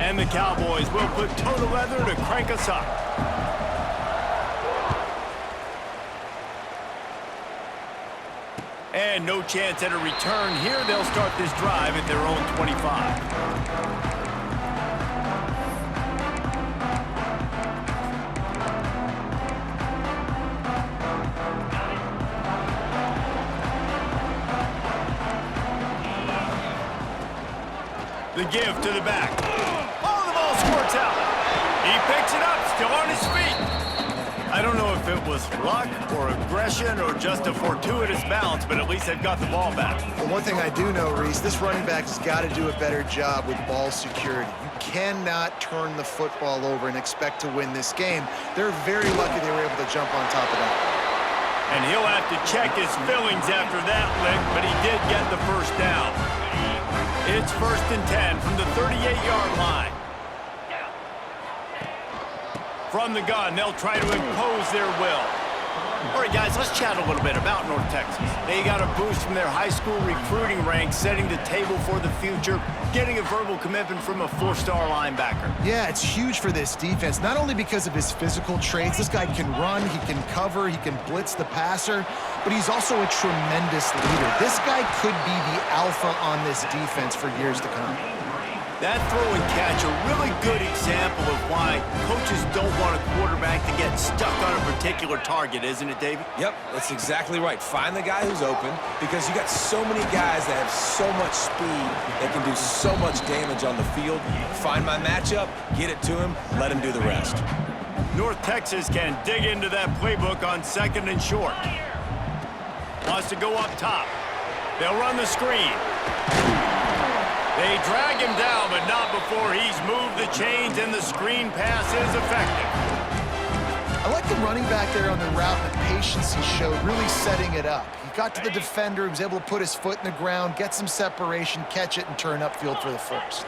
And the Cowboys will put toe to leather to crank us up. And no chance at a return here. They'll start this drive at their own 25. The give to the back. Oh, the ball squirts out. He picks it up, still on his feet. I don't know if it was luck or aggression or just a fortuitous bounce, but at least they've got the ball back. Well, one thing I do know, Reese, this running back has got to do a better job with ball security. You cannot turn the football over and expect to win this game. They're very lucky they were able to jump on top of that. And he'll have to check his feelings after that lick, but he did get the first down. It's 1st and 10 from the 38-yard line. From the gun, they'll try to impose their will. All right, guys, let's chat a little bit about North Texas. They got a boost from their high school recruiting ranks, setting the table for the future, getting a verbal commitment from a 4-star linebacker. Yeah, it's huge for this defense, not only because of his physical traits. This guy can run, he can cover, he can blitz the passer, but he's also a tremendous leader. This guy could be the alpha on this defense for years to come. That throw and catch, a really good example of why coaches don't want a quarterback to get stuck on a particular target, isn't it, Davey? Yep, that's exactly right. Find the guy who's open, because you got so many guys that have so much speed that can do so much damage on the field. Find my matchup, get it to him, let him do the rest. North Texas can dig into that playbook on 2nd and short. Wants to go up top. They'll run the screen. They drag him down, but not before he's moved the chains, and the screen pass is effective. I like the running back there on the route, the patience he showed, really setting it up. He got to the defender, he was able to put his foot in the ground, get some separation, catch it, and turn upfield for the first.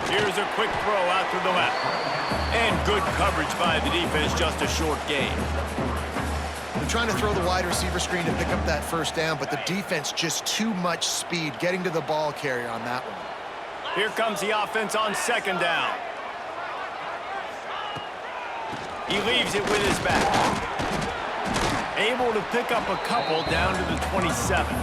Here's a quick throw out to the left. And good coverage by the defense, just a short gain. They're trying to throw the wide receiver screen to pick up that first down, but the defense just too much speed getting to the ball carrier on that one. Here comes the offense on 2nd down. He leaves it with his back. Able to pick up a couple down to the 27.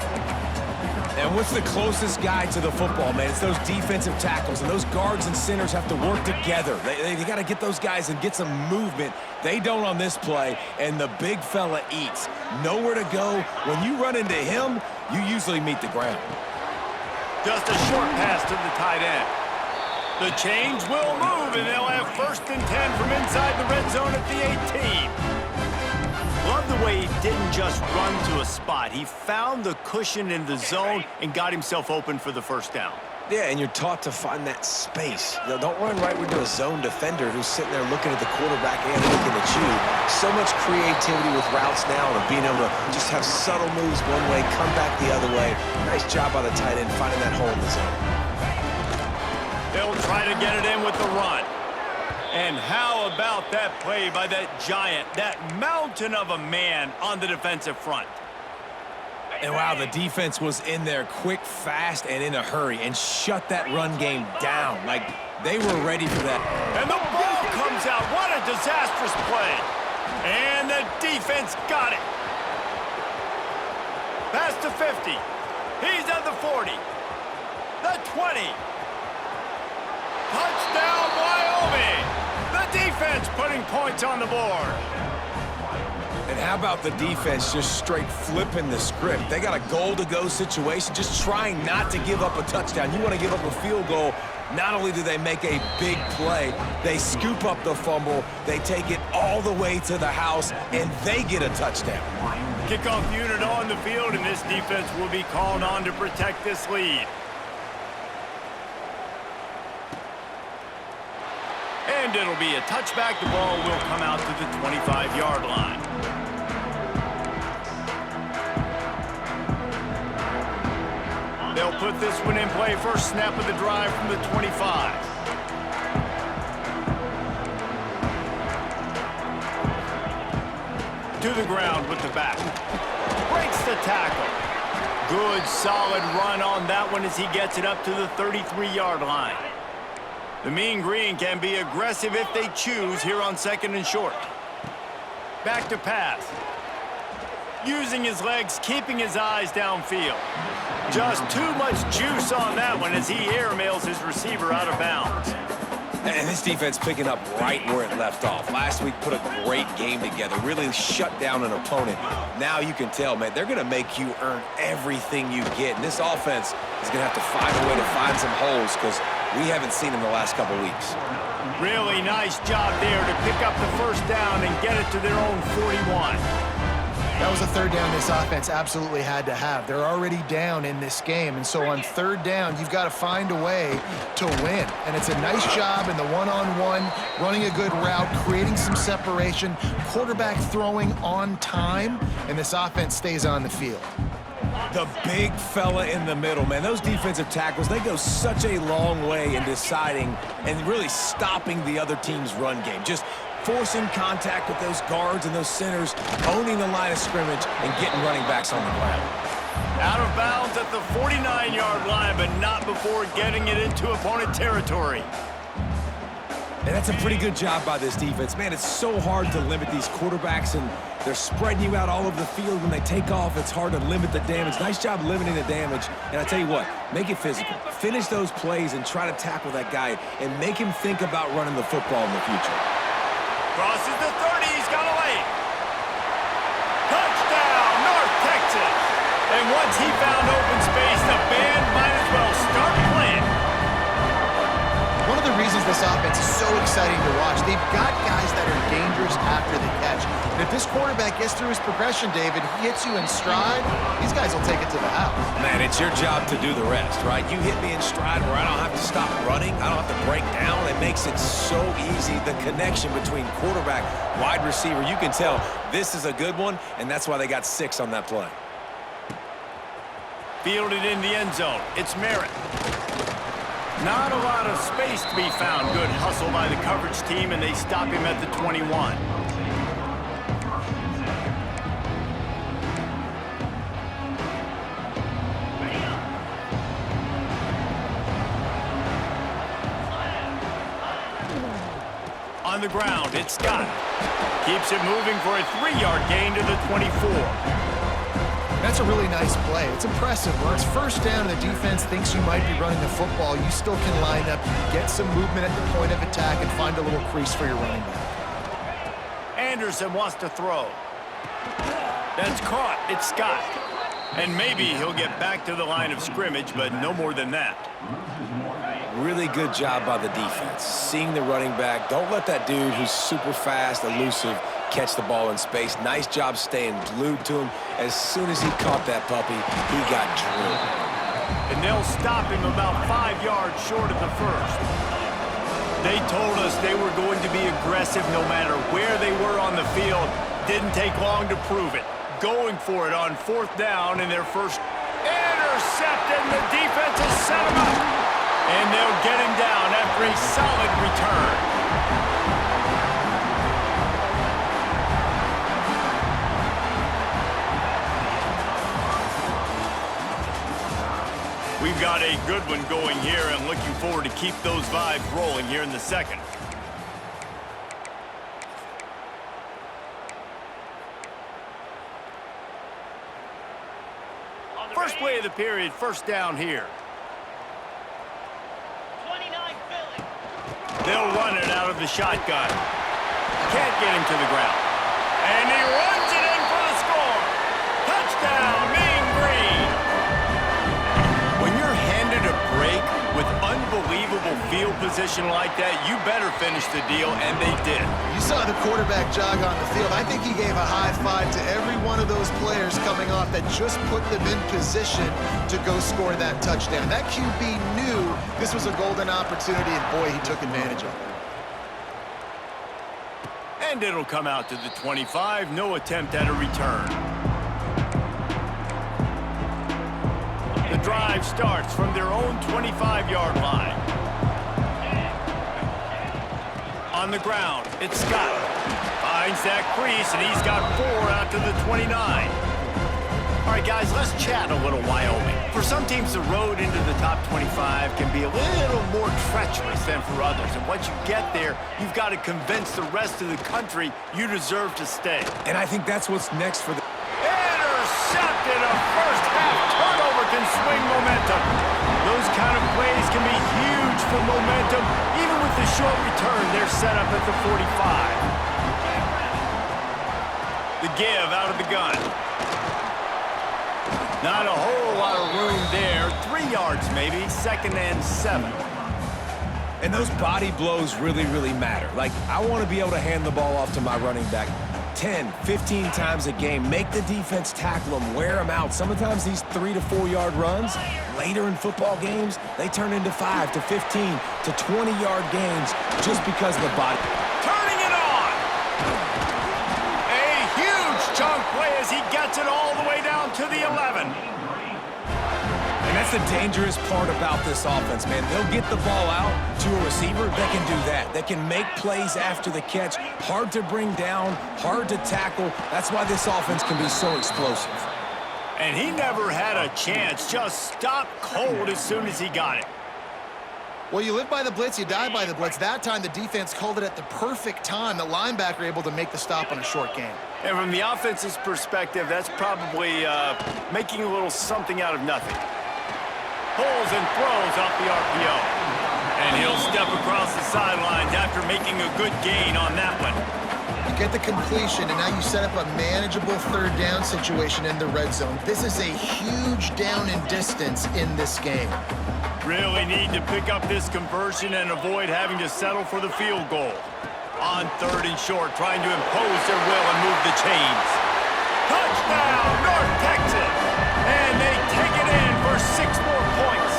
And what's the closest guy to the football, man? It's those defensive tackles, and those guards and centers have to work together. They got to get those guys and get some movement. They don't on this play, and the big fella eats. Nowhere to go. When you run into him, you usually meet the ground. Just a short pass to the tight end. The chains will move, and they'll have 1st and 10 from inside the red zone at the 18. Love the way he didn't just run to a spot. He found the cushion in the zone and got himself open for the first down. Yeah, and you're taught to find that space. You know, don't run right into a zone defender who's sitting there looking at the quarterback and looking at you. So much creativity with routes now and being able to just have subtle moves one way, come back the other way. Nice job by the tight end finding that hole in the zone. They'll try to get it in with the run. And how about that play by that giant, that mountain of a man on the defensive front? And wow, the defense was in there quick, fast, and in a hurry and shut that run game down. Like, they were ready for that. And the ball comes out. What a disastrous play. And the defense got it. Pass to 50. He's at the 40. The 20. Touchdown, Wyoming. The defense putting points on the board. And how about the defense just straight flipping the script? They got a goal-to-go situation, just trying not to give up a touchdown. You want to give up a field goal. Not only do they make a big play, they scoop up the fumble, they take it all the way to the house, and they get a touchdown. Kickoff unit on the field, and this defense will be called on to protect this lead. And it'll be a touchback. The ball will come out to the 25-yard line. They'll put this one in play. First snap of the drive from the 25. To the ground with the back. Breaks the tackle. Good, solid run on that one as he gets it up to the 33-yard line. The Mean Green can be aggressive if they choose here on 2nd and short. Back to pass. Using his legs, keeping his eyes downfield. Just too much juice on that one as he airmails his receiver out of bounds. And this defense picking up right where it left off. Last week put a great game together, really shut down an opponent. Now you can tell, man, they're going to make you earn everything you get. And this offense is going to have to find a way to find some holes because we haven't seen them the last couple weeks. Really nice job there to pick up the first down and get it to their own 41. That was a third down this offense absolutely had to have. They're already down in this game, and so on third down, you've got to find a way to win. And it's a nice job in the one-on-one, running a good route, creating some separation, quarterback throwing on time, and this offense stays on the field. The big fella in the middle, man. Those defensive tackles, they go such a long way in deciding and really stopping the other team's run game. Just forcing contact with those guards and those centers, owning the line of scrimmage, and getting running backs on the ground. Out of bounds at the 49-yard line, but not before getting it into opponent territory. And that's a pretty good job by this defense. Man, it's so hard to limit these quarterbacks, and they're spreading you out all over the field. When they take off, it's hard to limit the damage. Nice job limiting the damage. And I tell you what, make it physical. Finish those plays and try to tackle that guy and make him think about running the football in the future. Crosses the 30, he's got a lane. Touchdown, North Texas. And once he found open space, the band might as well start playing. One of the reasons this offense is so exciting to watch, they've got guys that are dangerous after the catch. And if this quarterback gets through his progression, David, he hits you in stride, these guys will take it to the house. Man, it's your job to do the rest, right? You hit me in stride where I don't have to stop running. I don't have to break down. It makes it so easy. The connection between quarterback, wide receiver, you can tell this is a good one, and that's why they got 6 on that play. Fielded in the end zone. It's Merritt. Not a lot of space to be found. Good hustle by the coverage team, and they stop him at the 21. On the ground, it's Scott. Keeps it moving for a 3-yard gain to the 24. That's a really nice play. It's impressive. When it's first down and the defense thinks you might be running the football, you still can line up, get some movement at the point of attack, and find a little crease for your running back. Anderson wants to throw. That's caught. It's Scott. And maybe he'll get back to the line of scrimmage, but no more than that. Really good job by the defense. Seeing the running back. Don't let that dude who's super fast, elusive, catch the ball in space. Nice job staying glued to him. As soon as he caught that puppy, he got drilled. And they'll stop him about 5 yards short of the first. They told us they were going to be aggressive no matter where they were on the field. Didn't take long to prove it. Going for it on 4th down in their first. Intercepted, and the defense has set him up. And they'll get him down after a solid return. We've got a good one going here and looking forward to keep those vibes rolling here in the second. First play of the period, first down here. 29 Philly. They'll run it out of the shotgun. Can't get him to the ground. And he runs it in for the score. Touchdown, Mean Green. When you're handed a break with unbelievable field position like that, you better finish the deal, and they did. You saw the quarterback jog on the field. I think he gave a high five to every one of those players coming off that just put them in position to go score that touchdown. That QB knew this was a golden opportunity, and boy, he took advantage of it. And it'll come out to the 25. No attempt at a return. The drive starts from their own 25-yard line. On the ground, it's Scott. Finds that crease, and he's got 4 out to the 29. All right, guys, let's chat a little Wyoming. For some teams, the road into the top 25 can be a little more treacherous than for others. And once you get there, you've got to convince the rest of the country you deserve to stay. And I think that's what's next for the... Intercepted! A first-half turnover can swing momentum. Those kind of plays can be huge for momentum. Even with the short return, they're set up at the 45. The give out of the gun. Not a whole lot of room there. 3 yards maybe, 2nd and 7. And those body blows really, really matter. Like, I want to be able to hand the ball off to my running back 10, 15 times a game. Make the defense tackle them, wear them out. Sometimes these 3 to 4 yard runs, later in football games, they turn into 5 to 15 to 20 yard gains just because of the body. Turning it on! A huge chunk play as he gets it all the way down to the 11. And that's the dangerous part about this offense, man. They'll get the ball out to a receiver. They can do that. They can make plays after the catch. Hard to bring down, hard to tackle. That's why this offense can be so explosive. And he never had a chance. Just stopped cold as soon as he got it. Well, you live by the blitz, you die by the blitz. That time, the defense called it at the perfect time. The linebacker able to make the stop on a short gain. And from the offense's perspective, that's probably making a little something out of nothing. Pulls and throws off the RPO. And he'll step across the sidelines after making a good gain on that one. You get the completion, and now you set up a manageable 3rd down situation in the red zone. This is a huge down in distance in this game. Really need to pick up this conversion and avoid having to settle for the field goal. On 3rd and short, trying to impose their will and move the chains. Touchdown, North Texas! And they take it in for 6 more points.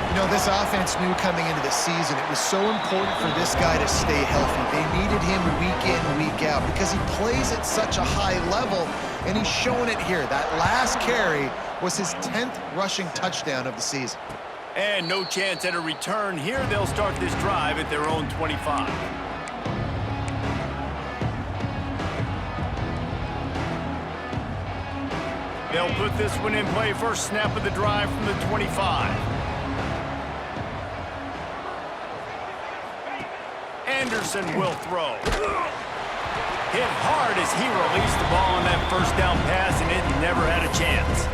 You know, this offense knew coming into the season it was so important for this guy to stay healthy. They needed him week in, week out because he plays at such a high level, and he's showing it here. That last carry was his 10th rushing touchdown of the season. And no chance at a return. Here they'll start this drive at their own 25. They'll put this one in play. First snap of the drive from the 25. Anderson will throw. Hit hard as he released the ball on that first down pass, and it never had a chance.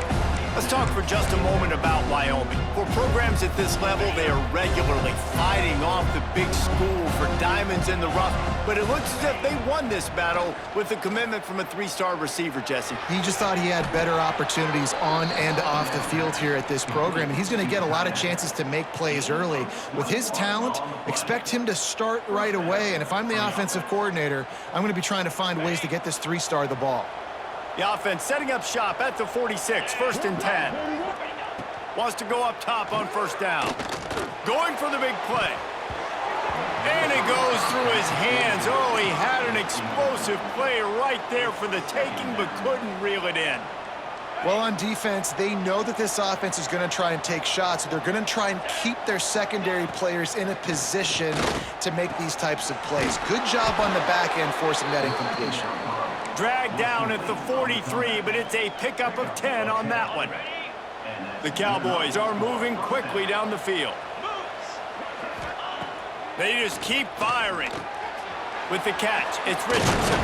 Let's talk for just a moment about Wyoming. For programs at this level, they are regularly fighting off the big school for diamonds in the rough, but it looks as if they won this battle with a commitment from a 3-star receiver, Jesse. He just thought he had better opportunities on and off the field here at this program, and he's going to get a lot of chances to make plays early. With his talent, expect him to start right away, and if I'm the offensive coordinator, I'm going to be trying to find ways to get this 3-star the ball. The offense setting up shop at the 46, 1st and 10. Wants to go up top on 1st down. Going for the big play. And it goes through his hands. Oh, he had an explosive play right there for the taking, but couldn't reel it in. Well, on defense, they know that this offense is going to try and take shots. They're going to try and keep their secondary players in a position to make these types of plays. Good job on the back end forcing that incompletion. Dragged down at the 43, but it's a pickup of 10 on that one. The Cowboys are moving quickly down the field. They just keep firing. With the catch, it's Richardson.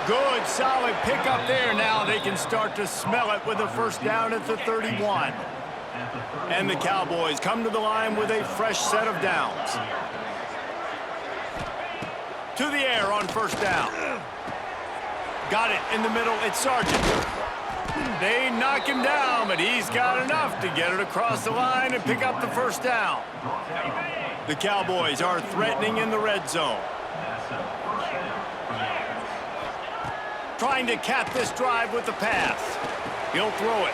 Good, solid pickup there. Now they can start to smell it with a 1st down at the 31. And the Cowboys come to the line with a fresh set of downs. To the air on 1st down. Got it in the middle, it's Sargent. They knock him down, but he's got enough to get it across the line and pick up the 1st down. The Cowboys are threatening in the red zone. Trying to cap this drive with the pass. He'll throw it.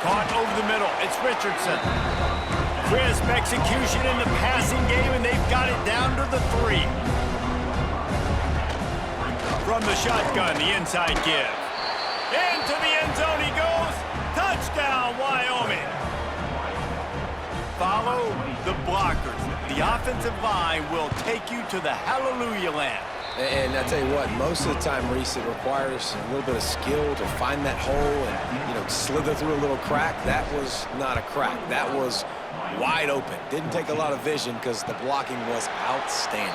Caught over the middle, it's Richardson. Crisp execution in the passing game, and they've got it down to the 3. From the shotgun, the inside give. Into the end zone he goes. Touchdown, Wyoming. Follow the blockers. The offensive line will take you to the hallelujah land. And I tell you what, most of the time, Reese, it requires a little bit of skill to find that hole and, you know, slither through a little crack. That was not a crack. That was wide open. Didn't take a lot of vision because the blocking was outstanding.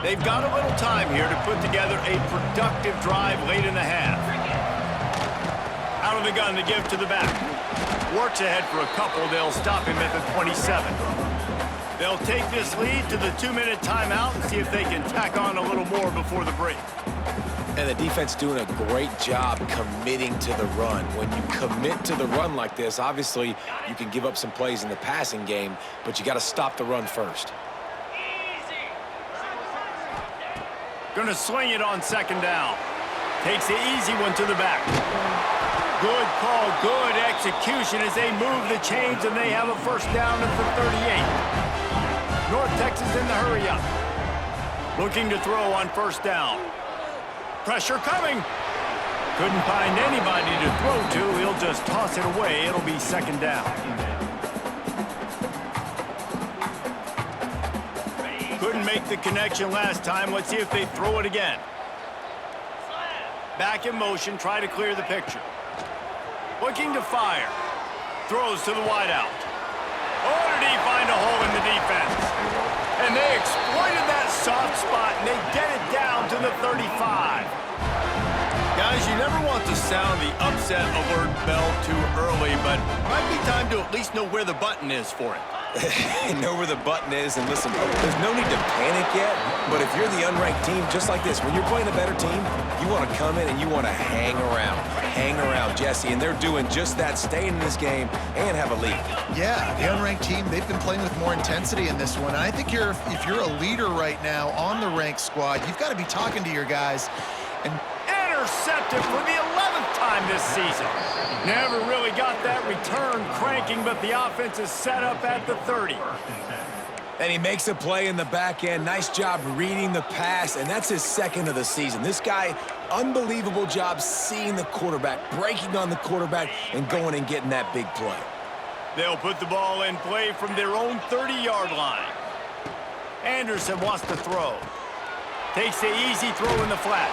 They've got a little time here to put together a productive drive late in the half. Out of the gun to give to the back. Works ahead for a couple. They'll stop him at the 27. They'll take this lead to the 2-minute timeout and see if they can tack on a little more before the break. And the defense doing a great job committing to the run. When you commit to the run like this, obviously you can give up some plays in the passing game, but you got to stop the run first. Going to sling it on 2nd down. Takes the easy one to the back. Good call, good execution as they move the chains and they have a 1st down at the 38. North Texas in the hurry up. Looking to throw on 1st down. Pressure coming. Couldn't find anybody to throw to. He'll just toss it away. It'll be 2nd down. Couldn't make the connection last time. Let's see if they throw it again. Back in motion, try to clear the picture. Looking to fire. Throws to the wideout. Oh, did he find a hole in the defense? And they exploited that soft spot, and they get it down to the 35. Guys, you never want to sound the upset alert bell too early, but might be time to at least know where the button is for it. Know where the button is, and listen, there's no need to panic yet, but if you're the unranked team, just like this, when you're playing a better team, you want to come in and you want to hang around Jesse, and they're doing just that, staying in this game and have a lead. Yeah, the unranked team, they've been playing with more intensity in this one. And I think if you're a leader right now on the ranked squad, you've got to be talking to your guys. And intercepted for the 11th time this season. Never really got that return cranking, but the offense is set up at the 30. And he makes a play in the back end. Nice job reading the pass, and that's his 2nd of the season. This guy, unbelievable job seeing the quarterback, breaking on the quarterback, and going and getting that big play. They'll put the ball in play from their own 30-yard line. Anderson wants to throw. Takes the easy throw in the flat.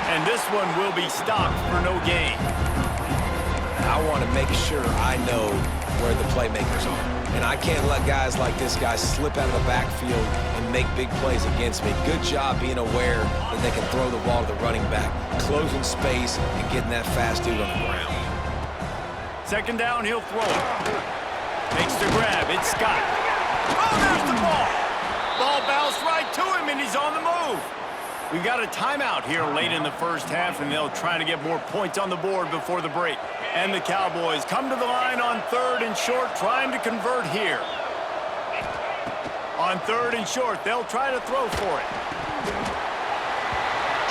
And this one will be stopped for no gain. I want to make sure I know where the playmakers are. And I can't let guys like this guy slip out of the backfield and make big plays against me. Good job being aware that they can throw the ball to the running back, closing space and getting that fast dude on the ground. 2nd down, he'll throw it. Makes the grab. It's Scott. Oh, there's the ball. Ball bounced right to him, and he's on the move. We've got a timeout here late in the 1st half, and they'll try to get more points on the board before the break. And the Cowboys come to the line on 3rd and short, trying to convert here. On 3rd and short, they'll try to throw for it.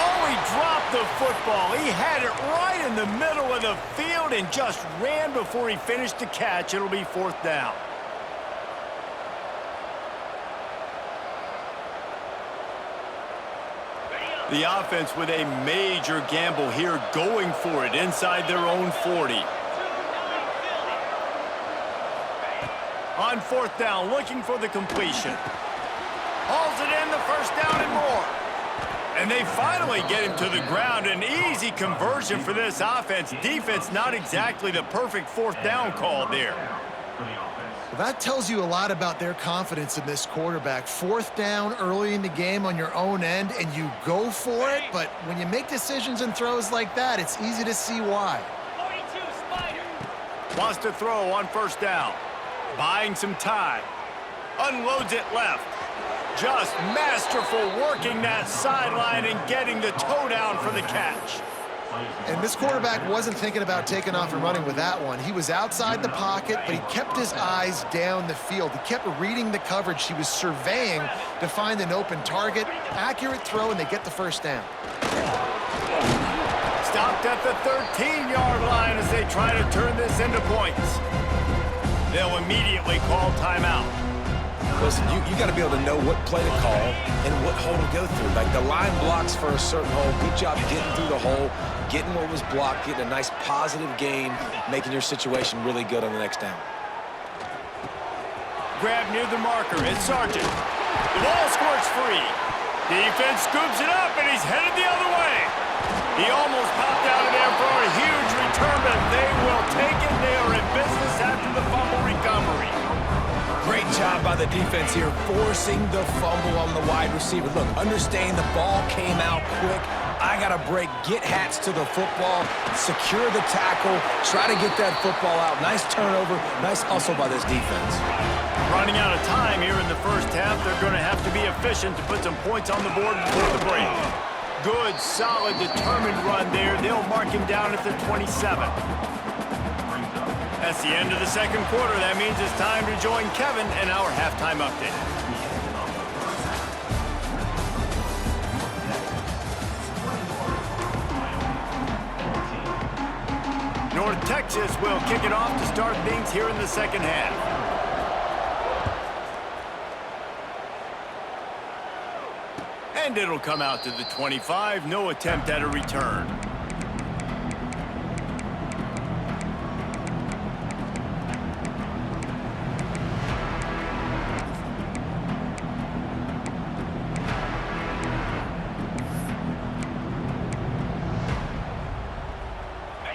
Oh, he dropped the football. He had it right in the middle of the field and just ran before he finished the catch. It'll be 4th down. The offense with a major gamble here, going for it inside their own 40. On 4th down, looking for the completion. Hauls it in, the 1st down and more. And they finally get him to the ground. An easy conversion for this offense. Defense not exactly the perfect 4th down call there. well, that tells you a lot about their confidence in this quarterback. 4th down early in the game on your own end, and you go for it. But when you make decisions and throws like that, it's easy to see why. 42, Spider. Wants to throw on 1st down. Buying some time. Unloads it left. Just masterful working that sideline and getting the toe down for the catch. And this quarterback wasn't thinking about taking off and running with that one. He was outside the pocket, but he kept his eyes down the field. He kept reading the coverage. He was surveying to find an open target. Accurate throw, and they get the 1st down. Stopped at the 13-yard line as they try to turn this into points. They'll immediately call timeout. Listen, you got to be able to know what play to call and what hole to go through. Like, the line blocks for a certain hole. Good job getting through the hole, getting what was blocked, getting a nice positive gain, making your situation really good on the next down. grab near the marker. It's Sargent. The ball squirts free. Defense scoops it up, and he's headed the other way. He almost popped out of there for a huge return, but they will take it. They are in business after the fumble recovery. Great job by the defense here, forcing the fumble on the wide receiver. Look, understand the ball came out quick. I got to break, get Hats to the football, secure the tackle, try to get that football out. Nice turnover, nice hustle by this defense. Running out of time here in the first half, they're going to have to be efficient to put some points on the board before the break. Good, solid, determined run there. They'll mark him down at the 27. That's the end of the second quarter. That means it's time to join Kevin in our halftime update. North Texas will kick it off to start things here in the second half. And it'll come out to the 25. No attempt at a return.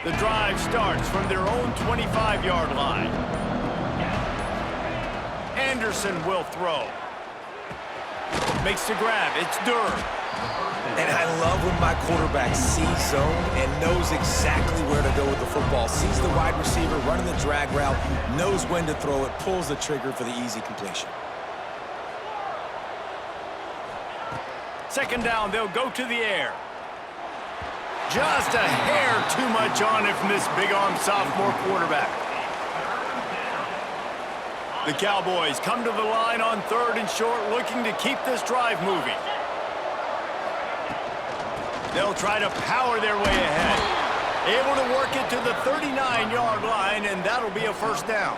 The drive starts from their own 25-yard line. Anderson will throw. Makes the grab. It's Durr. And I love when my quarterback sees zone and knows exactly where to go with the football. Sees the wide receiver running the drag route, knows when to throw it, pulls the trigger for the easy completion. Second down, they'll go to the air. Just a hair too much on it from this big-arm sophomore quarterback. The Cowboys come to the line on 3rd and short, looking to keep this drive moving. They'll try to power their way ahead. Able to work it to the 39-yard line, and that'll be a first down.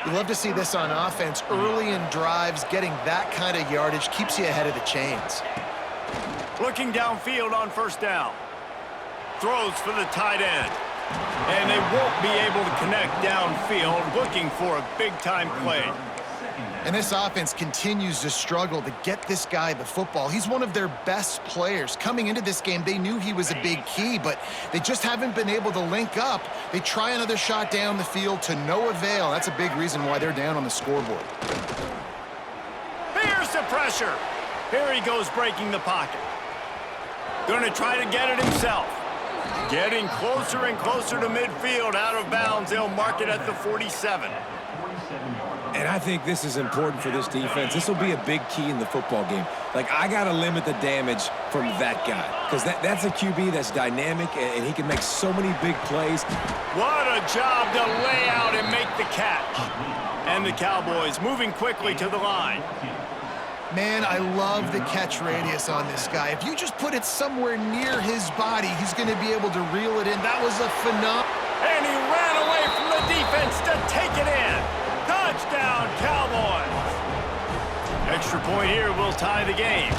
You love to see this on offense. Early in drives, getting that kind of yardage keeps you ahead of the chains. Looking downfield on first down. Throws for the tight end. And they won't be able to connect downfield, looking for a big-time play. And this offense continues to struggle to get this guy the football. He's one of their best players. Coming into this game, they knew he was a big key, but they just haven't been able to link up. They try another shot down the field to no avail. That's a big reason why they're down on the scoreboard. Here's the pressure. Here he goes, breaking the pocket. Going to try to get it himself. Getting closer and closer to midfield, out of bounds. They'll mark it at the 47. And I think this is important for this defense. This will be a big key in the football game. Like, I got to limit the damage from that guy, because that's a QB that's dynamic, and he can make so many big plays. What a job to lay out and make the catch. And the Cowboys moving quickly to the line. Man, I love the catch radius on this guy. If you just put it somewhere near his body, he's going to be able to reel it in. That was a phenomenal. And he ran away from the defense to take it in. Touchdown, Cowboys. Extra point here will tie the game.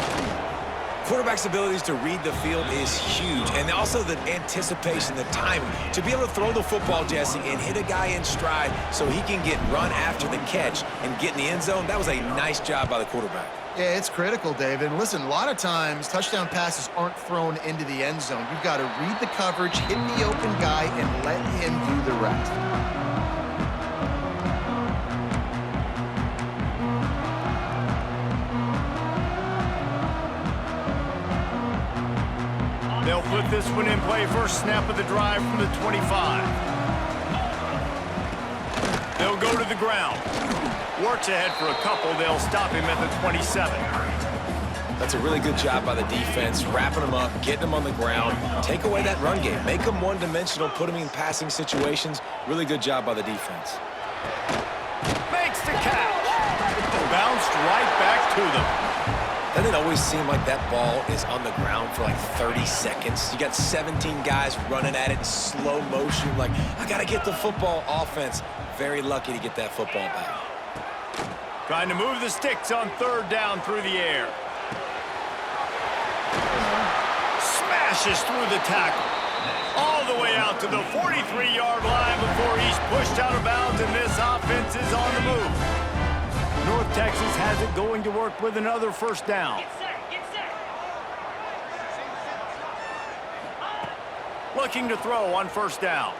Quarterback's abilities to read the field is huge, and also the anticipation, the timing. To be able to throw the football, Jesse, and hit a guy in stride so he can get run after the catch and get in the end zone, that was a nice job by the quarterback. Yeah, it's critical, David. And listen, a lot of times touchdown passes aren't thrown into the end zone. You've got to read the coverage, hit the open guy, and let him do the rest. They'll put this one in play. First snap of the drive from the 25. They'll go to the ground. Works ahead for a couple. They'll stop him at the 27. That's a really good job by the defense, wrapping them up, getting them on the ground, take away that run game, make them one-dimensional, put them in passing situations. Really good job by the defense. Makes the catch. Bounced right back to them. Doesn't it always seem like that ball is on the ground for like 30 seconds? You got 17 guys running at it in slow motion. Like, I got to get the football. Offense, very lucky to get that football back. Trying to move the sticks on third down through the air. Smashes through the tackle. All the the way out to the 43-yard line before he's pushed out of bounds, and this offense is on the move. North Texas has it going to work with another first down. Looking to throw on first down.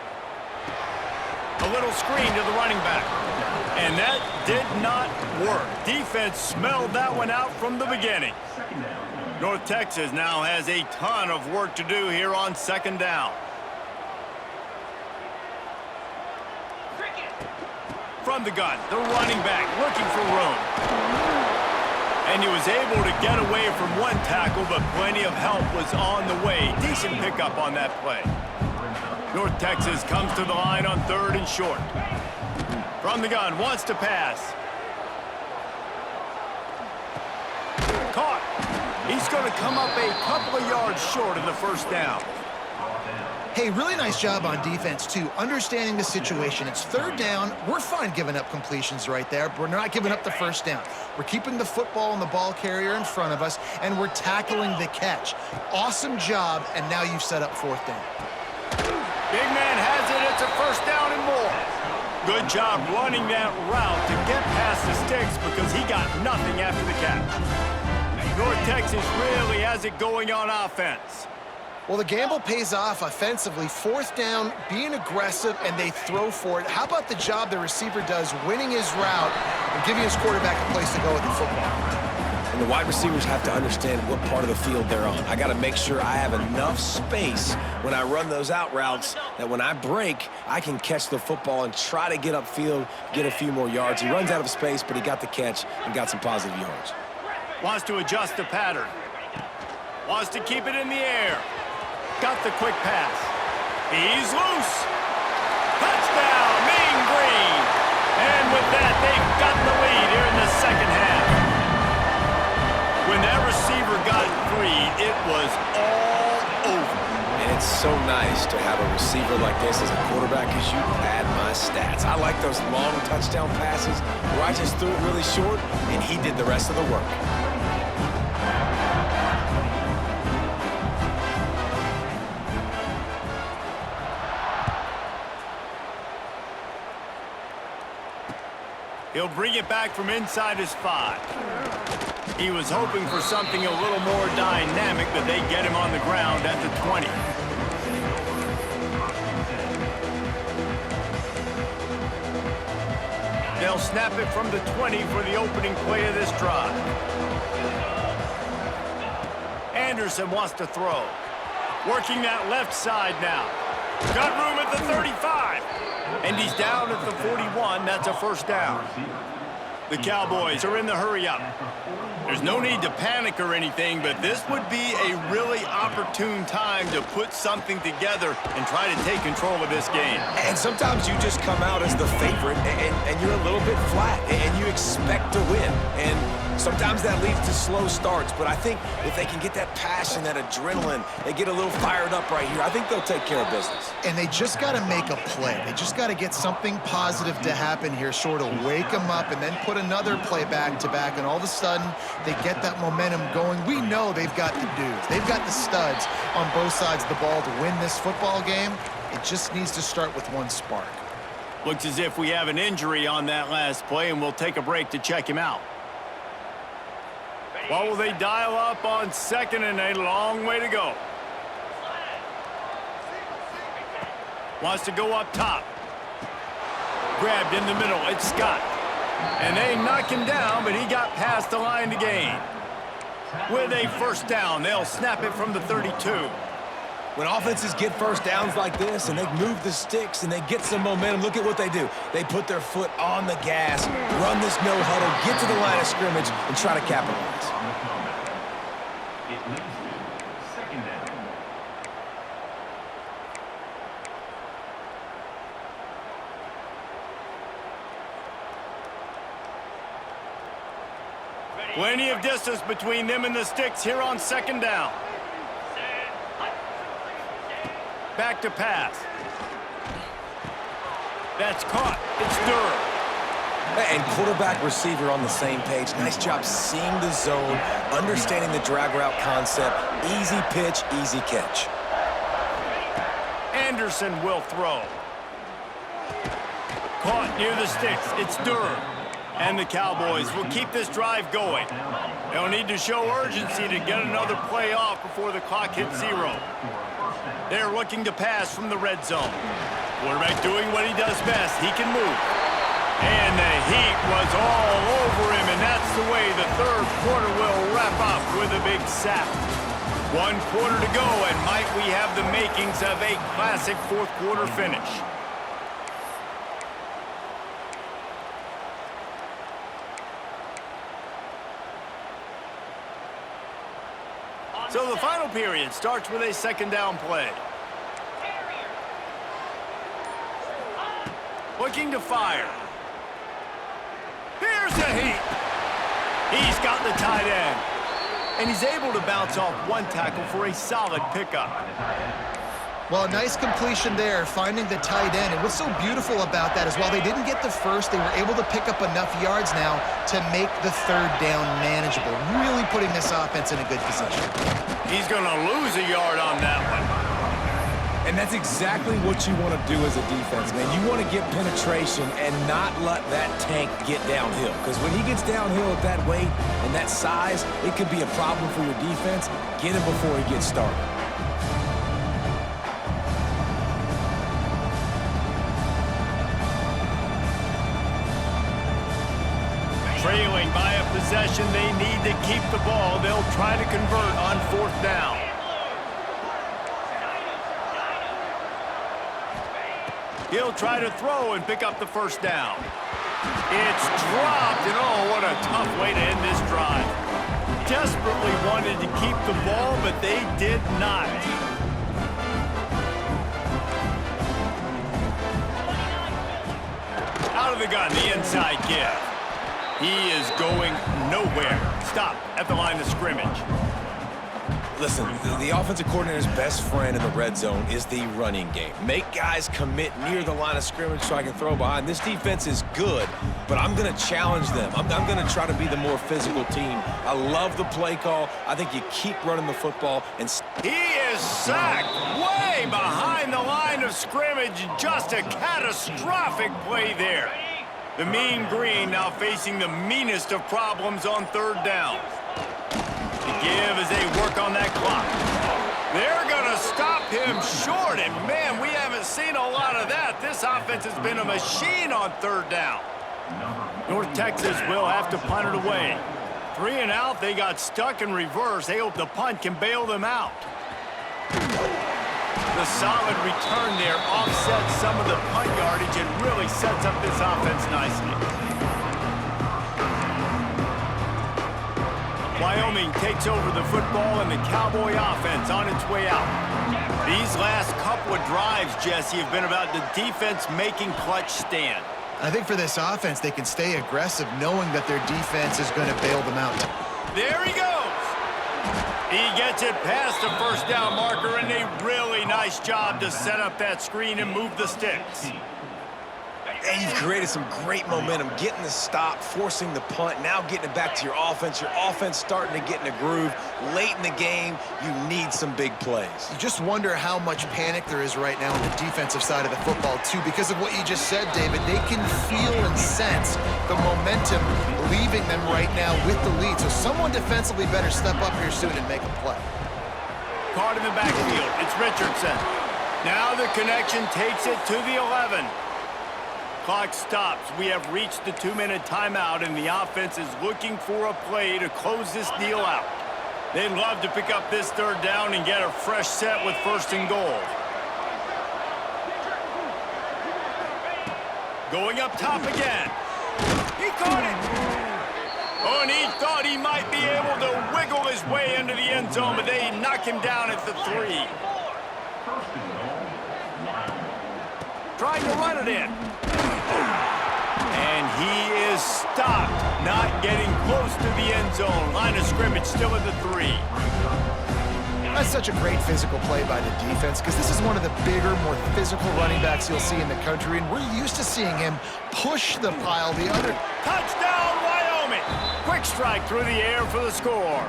A little screen to the running back. And that did not work. Defense smelled that one out from the beginning. North Texas now has a ton of work to do here on second down. From the gun, the running back looking for room. And he was able to get away from one tackle, but plenty of help was on the way. Decent pickup on that play. North Texas comes to the line on 3rd and short. From the gun, wants to pass. Caught. He's going to come up a couple of yards short of the first down. Hey, really nice job on defense, too, understanding the situation. It's 3rd down. We're fine giving up completions right there, but we're not giving up the first down. We're keeping the football and the ball carrier in front of us, and we're tackling the catch. Awesome job, and now you've set up 4th down. Big man has it. It's a first down and more. Good job running that route to get past the sticks because he got nothing after the catch. North Texas really has it going on offense. Well, the gamble pays off offensively. 4th down, being aggressive, and they throw for it. How about the job the receiver does winning his route and giving his quarterback a place to go with the football? And the wide receivers have to understand what part of the field they're on. I got to make sure I have enough space when I run those out routes that when I break, I can catch the football and try to get upfield, get a few more yards. He runs out of space, but he got the catch and got some positive yards. Wants to adjust the pattern. Wants to keep it in the air. Got the quick pass. He's loose. Touchdown, Mean Green. And with that, they've got the lead here in the second half. When that receiver got free, it was all over. And it's so nice to have a receiver like this as a quarterback because you pad my stats. I like those long touchdown passes where I just threw it really short and he did the rest of the work. He'll bring it back from inside his 5. He was hoping for something a little more dynamic, but they get him on the ground at the 20. They'll snap it from the 20 for the opening play of this drive. Anderson wants to throw. Working that left side now. Got room at the 35. And he's down at the 41. That's a first down. The Cowboys are in the hurry-up. There's no need to panic or anything, but this would be a really opportune time to put something together and try to take control of this game. And sometimes you just come out as the favorite and you're a little bit flat and you expect to win. And sometimes that leads to slow starts, but I think if they can get that passion, that adrenaline, they get a little fired up right here, I think they'll take care of business. And they just got to make a play. They just got to get something positive to happen here, sort of wake them up and then put another play back-to-back, and all of a sudden they get that momentum going. We know they've got the dudes. They've got the studs on both sides of the ball to win this football game. It just needs to start with one spark. Looks as if we have an injury on that last play, and we'll take a break to check him out. Well, will they dial up on second and a long way to go? Wants to go up top. Grabbed in the middle. It's Scott. And they knock him down, but he got past the line to gain. With a first down, they'll snap it from the 32. When offenses get first downs like this and they move the sticks and they get some momentum, look at what they do. They put their foot on the gas, run this no huddle, get to the line of scrimmage, and try to capitalize. Plenty of distance between them and the sticks here on second down. Back to pass. That's caught. It's Durham. And quarterback receiver on the same page. Nice job seeing the zone, understanding the drag route concept. Easy pitch, easy catch. Anderson will throw. Caught near the sticks. It's Durham. And the Cowboys will keep this drive going. They'll need to show urgency to get another play off before the clock hits 0. They're looking to pass from the red zone. Quarterback doing what he does best. He can move. And the heat was all over him, and that's the way the third quarter will wrap up with a big sack. 1 quarter to go, and might we have the makings of a classic fourth quarter finish. So the final period starts with a second down play. Looking to fire. Here's the heat. He's got the tight end. And he's able to bounce off one tackle for a solid pickup. Well, a nice completion there, finding the tight end. And what's so beautiful about that is while they didn't get the first, they were able to pick up enough yards now to make the third down manageable, really putting this offense in a good position. He's going to lose a yard on that one. And that's exactly what you want to do as a defense, man. You want to get penetration and not let that tank get downhill. Because when he gets downhill at that weight and that size, it could be a problem for your defense. Get him before he gets started. Trailing by a possession, they need to keep the ball. They'll try to convert on fourth down. He'll try to throw and pick up the first down. It's dropped, and oh, what a tough way to end this drive. Desperately wanted to keep the ball, but they did not. Out of the gun, the inside give. He is going nowhere. Stop at the line of scrimmage. Listen, the offensive coordinator's best friend in the red zone is the running game. Make guys commit near the line of scrimmage so I can throw behind. This defense is good, but I'm going to challenge them. I'm going to try to be the more physical team. I love the play call. I think you keep running the football. And he is sacked way behind the line of scrimmage. Just a catastrophic play there. The Mean Green now facing the meanest of problems on third down. The give as they work on that clock. They're going to stop him short, and man, we haven't seen a lot of that. This offense has been a machine on third down. North Texas will have to punt it away. 3 and out, they got stuck in reverse. They hope the punt can bail them out. The solid return there offsets some of the punt yardage and really sets up this offense nicely. Wyoming takes over the football and the Cowboy offense on its way out. These last couple of drives, Jesse, have been about the defense making clutch stand. I think for this offense, they can stay aggressive knowing that their defense is going to bail them out. There he goes. He gets it past the first down marker, and a really nice job to set up that screen and move the sticks. And you've created some great momentum, getting the stop, forcing the punt, now getting it back to your offense. Your offense starting to get in a groove. Late in the game, you need some big plays. You just wonder how much panic there is right now on the defensive side of the football, too, because of what you just said, David. They can feel and sense the momentum leaving them right now with the lead. So someone defensively better step up here soon and make a play. Caught in the backfield. It's Richardson. Now the connection takes it to the 11. Clock stops. We have reached the 2-minute timeout, and the offense is looking for a play to close this deal out. They'd love to pick up this third down and get a fresh set with first and goal. Going up top again. He caught it. Oh, and he thought he might be able to wiggle his way into the end zone, but they knock him down at the 3. Trying to run it in. And he is stopped, not getting close to the end zone. Line of scrimmage still at the 3. That's such a great physical play by the defense because this is one of the bigger, more physical running backs you'll see in the country, and we're used to seeing him push the pile the other. Touchdown, Wyoming! Quick strike through the air for the score.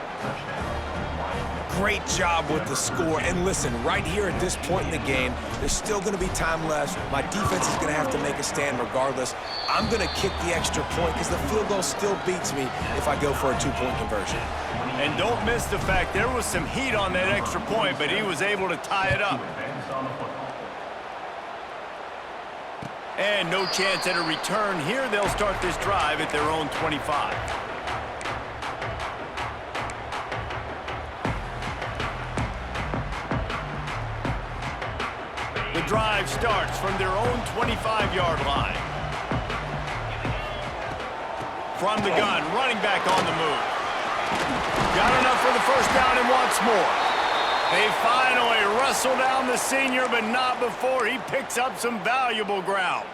great job with the score. And listen, right here at this point in the game, there's still going to be time left. My defense is going to have to make a stand regardless. I'm going to kick the extra point because the field goal still beats me if I go for a two-point conversion. And don't miss the fact there was some heat on that extra point, but he was able to tie it up. And no chance at a return here. They'll start this drive at their own 25. The drive starts from their own 25-yard line. From the gun, running back on the move. Got enough for the first down and wants more. They finally wrestle down the senior, but not before he picks up some valuable ground.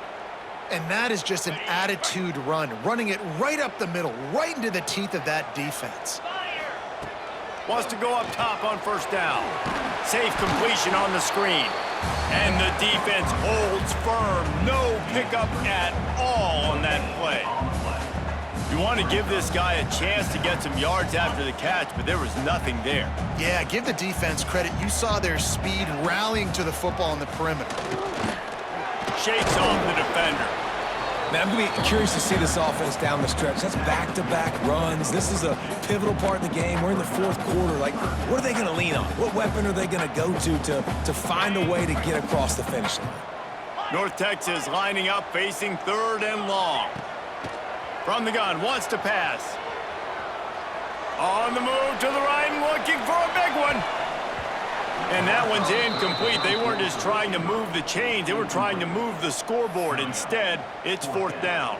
And that is just an attitude run, running it right up the middle, right into the teeth of that defense. Wants to go up top on first down. Safe completion on the screen. And the defense holds firm. No pickup at all on that play. You want to give this guy a chance to get some yards after the catch, but there was nothing there. Yeah, give the defense credit. You saw their speed rallying to the football on the perimeter. Shakes off the defender. Man, I'm going to be curious to see this offense down the stretch. That's back-to-back runs. This is a pivotal part of the game. We're in the fourth quarter. Like, what are they going to lean on? What weapon are they going to go to find a way to get across the finish line? North Texas lining up, facing third and long. From the gun, wants to pass. On the move to the right and looking for a big one. And that one's incomplete. They weren't just trying to move the chains. They were trying to move the scoreboard. Instead, it's fourth down.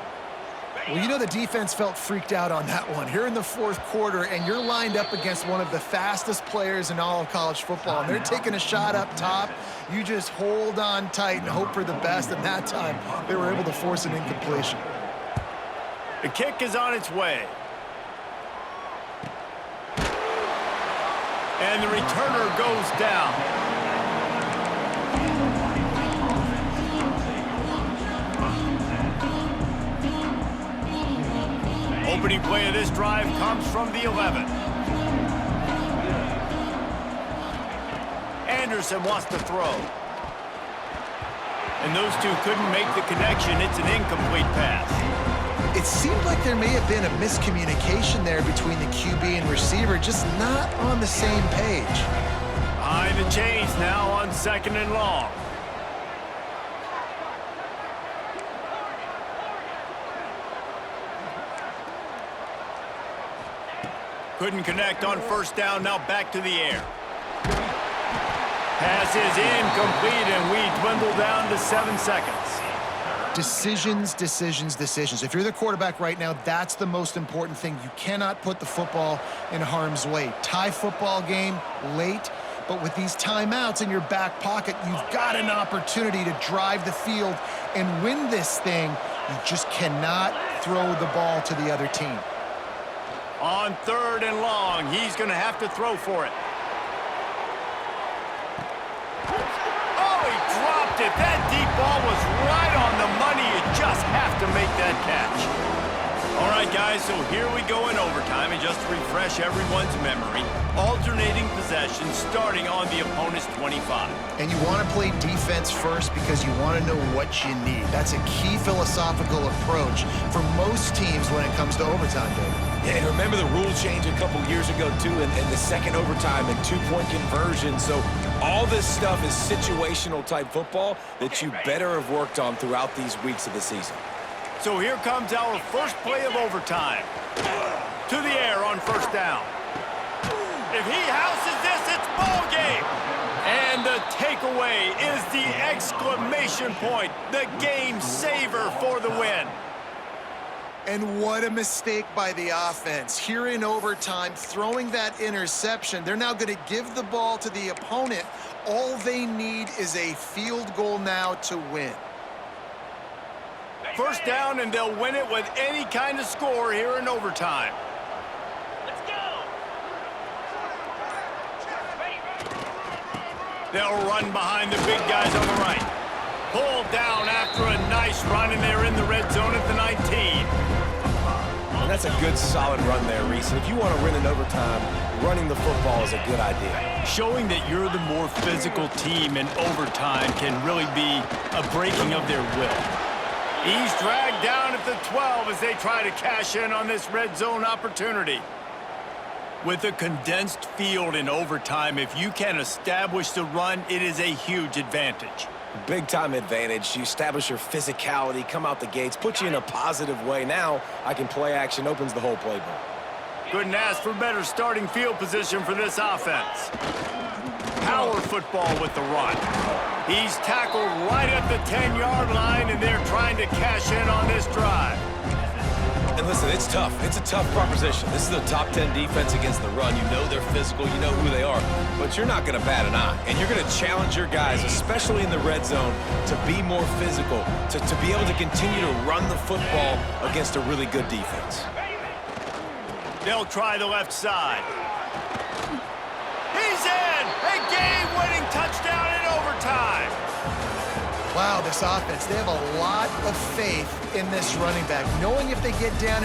Well, you know the defense felt freaked out on that one. Here in the fourth quarter, and you're lined up against one of the fastest players in all of college football, and they're taking a shot up top. You just hold on tight and hope for the best, and that time they were able to force an incompletion. The kick is on its way. And the returner goes down. Opening play of this drive comes from the 11. Anderson wants to throw. And those two couldn't make the connection. It's an incomplete pass. It seemed like there may have been a miscommunication there between the QB and receiver, just not on the same page. Behind the chains now on second and long. Couldn't connect on first down, now back to the air. Pass is incomplete, and we dwindle down to 7 seconds. Decisions, decisions, decisions. If you're the quarterback right now, that's the most important thing. You cannot put the football in harm's way. Tie football game late, but with these timeouts in your back pocket, you've got an opportunity to drive the field and win this thing. You just cannot throw the ball to the other team. On third and long, he's going to have to throw for it. Oh, he dropped it. That deep ball was right on the money. You just have to make that catch. All right, guys, so here we go in overtime. And just to refresh everyone's memory, alternating possessions starting on the opponent's 25. And you want to play defense first because you want to know what you need. That's a key philosophical approach for most teams when it comes to overtime, David. Yeah, and remember the rule change a couple years ago, too, and the second overtime and two-point conversion. So all this stuff is situational type football that you better have worked on throughout these weeks of the season. So here comes our first play of overtime. To the air on first down. If he houses this, it's ball game. And the takeaway is the exclamation point, the game saver for the win. And what a mistake by the offense. Here in overtime, throwing that interception, they're now going to give the ball to the opponent. All they need is a field goal now to win. First down, and they'll win it with any kind of score here in overtime. Let's go. They'll run behind the big guys on the right. Pulled down after a nice run, and they're in the red zone at the 19. And that's a good, solid run there, Reese. And if you want to win in overtime, running the football is a good idea. Showing that you're the more physical team in overtime can really be a breaking of their will. He's dragged down at the 12 as they try to cash in on this red zone opportunity. With a condensed field in overtime, if you can establish the run, it is a huge advantage. Big-time advantage. You establish your physicality, come out the gates, put you in a positive way. Now I can play action, opens the whole playbook. Couldn't ask for better starting field position for this offense. Power football with the run. He's tackled right at the 10-yard line, and they're trying to cash in on this drive. And listen, it's tough. It's a tough proposition. This is a top 10 defense against the run. You know they're physical. You know who they are. But you're not going to bat an eye. And you're going to challenge your guys, especially in the red zone, to be more physical, to be able to continue to run the football against a really good defense. They'll try the left side. He's in! A game-winning touchdown in overtime. Wow, this offense, they have a lot of faith in this running back, knowing if they get down